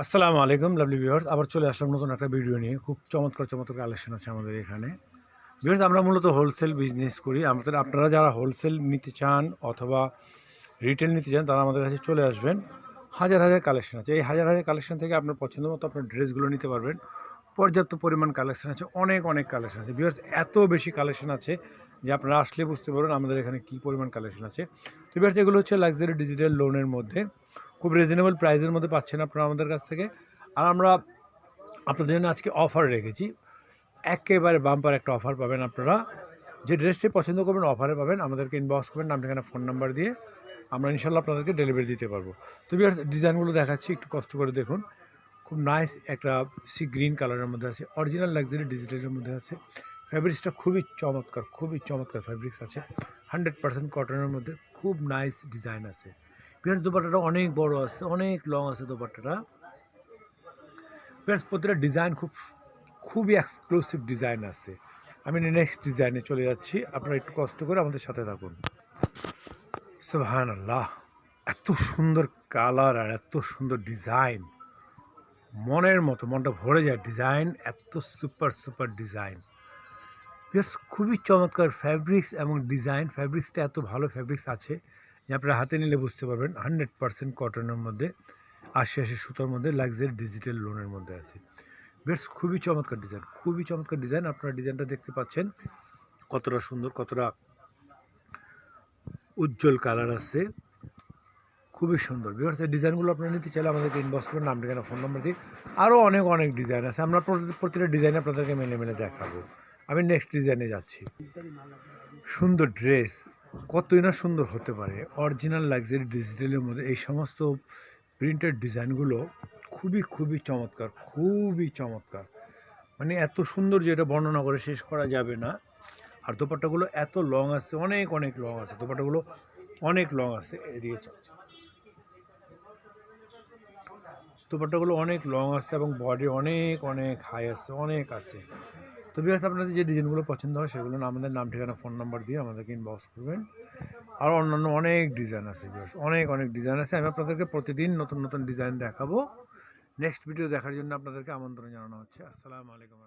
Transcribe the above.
আসসালামু আলাইকুম lovely viewers, আবার চলে আসলাম নতুন একটা ভিডিও নিয়ে। খুব চমৎকার চমৎকার কালেকশন আছে আমাদের এখানে। ভিউয়ার্স, আমরা মূলত হোলসেল বিজনেস করি। আপনারা যারা হোলসেল নিতে চান অথবা রিটেল নিতে চান তারা আমাদের কাছে চলে আসবেন। হাজার হাজার কালেকশন আছে। এই হাজার হাজার কালেকশন থেকে আপনার পছন্দ মতো আপনার ড্রেসগুলো নিতে পারবেন। পর্যাপ্ত পরিমাণ কালেকশন আছে, অনেক অনেক কালেকশন আছে। ভিউয়ার্স, এত বেশি কালেকশন আছে যে আপনারা আসলে বুঝতে পারবেন আমাদের এখানে কী পরিমাণ কালেকশন আছে। তো ভিউয়ার্স, এগুলো হচ্ছে লাক্সারি ডিজিটাল লোনের মধ্যে খুব রিজনেবল প্রাইসের মধ্যে পাচ্ছেন আপনারা আমাদের কাছ থেকে। আর আমরা আপনাদের জন্য আজকে অফার রেখেছি, একেবারে বাম্পার একটা অফার পাবেন আপনারা। যে ড্রেসটি পছন্দ করবেন অফারে পাবেন, আমাদেরকে ইনবক্স করবেন নাম ঠিকানা ফোন নাম্বার দিয়ে, আমরা ইনশাল্লাহ আপনাদেরকে ডেলিভারি দিতে পারবো। তো ভিউয়ার্স, ডিজাইনগুলো দেখাচ্ছি, একটু কষ্ট করে দেখুন। খুব নাইস একটা সি গ্রিন কালারের মধ্যে আছে, অরিজিনাল লাক্সারি ডিজিটালের মধ্যে আছে। ফ্যাব্রিক্সটা খুবই চমৎকার ফ্যাব্রিক্স আছে। 100% কটনের মধ্যে খুব নাইস ডিজাইন আছে। ভিউয়ার্স, দোপাট্টাটা অনেক বড় আছে, অনেক লং আছে দোপাট্টাটা। ভিউয়ার্স, প্রতিটা ডিজাইন খুবই এক্সক্লুসিভ ডিজাইন আছে। আমি নেক্সট ডিজাইনে চলে যাচ্ছি, আপনারা একটু কষ্ট করে আমাদের সাথে থাকুন। সুবহানাল্লাহ, এত সুন্দর কালার আর এত সুন্দর ডিজাইন, মনের মতো, মনটা ভরে যায়। ডিজাইন এত সুপার ডিজাইন। ভিউয়ার্স, খুবই চমৎকার ফ্যাব্রিক্স এবং ডিজাইন। ফ্যাব্রিক্সটা এত ভালো ফ্যাব্রিক্স আছে যে আপনারা হাতে নিলে বুঝতে পারবেন। 100% কটনের মধ্যে, 80 সুতোর মধ্যে, লাক্সারি ডিজিটাল লোনের মধ্যে আছে। ভিউয়ার্স, খুবই চমৎকার ডিজাইন। আপনারা ডিজাইনটা দেখতে পাচ্ছেন কতটা সুন্দর, কতটা উজ্জ্বল কালার আছে, খুবই সুন্দর। ভিউয়ার্স, এই ডিজাইনগুলো আপনারা নিতে চাইলে আমাদেরকে ইনবক্স করবেন নাম ঠিকানা ফোন নাম্বার দিয়ে। আরও অনেক ডিজাইন আছে, আমরা প্রতিটা ডিজাইন আপনাদেরকে মেলে দেখাবো। আমি নেক্সট ডিজাইনে যাচ্ছি। সুন্দর ড্রেস কতই না সুন্দর হতে পারে। অরিজিনাল লাক্সারি ডিজিটালের মধ্যে এই সমস্ত প্রিন্টেড ডিজাইনগুলো খুবই চমৎকার। মানে এত সুন্দর যে এটা বর্ণনা করে শেষ করা যাবে না। আর দোপাট্টাগুলো এত লং আছে, অনেক লং আছে দোপাট্টাগুলো, অনেক লং আছে। এদিকে দোপাট্টাগুলো অনেক লং আছে এবং বডি অনেক হাই আছে, অনেক আছে। তো ভিউয়ার্স, আপনাদের যে ডিজাইনগুলো পছন্দ হয় সেগুলো আমাদের নাম ঠিকানা ফোন নাম্বার দিয়ে আমাদেরকে ইনবক্স করবেন। আর অন্যান্য অনেক ডিজাইন আছে ভিউয়ার্স, অনেক ডিজাইন আছে। আমি আপনাদেরকে প্রতিদিন নতুন ডিজাইন দেখাবো। নেক্সট ভিডিও দেখার জন্য আপনাদেরকে আমন্ত্রণ জানানো হচ্ছে। আসসালামু আলাইকুম।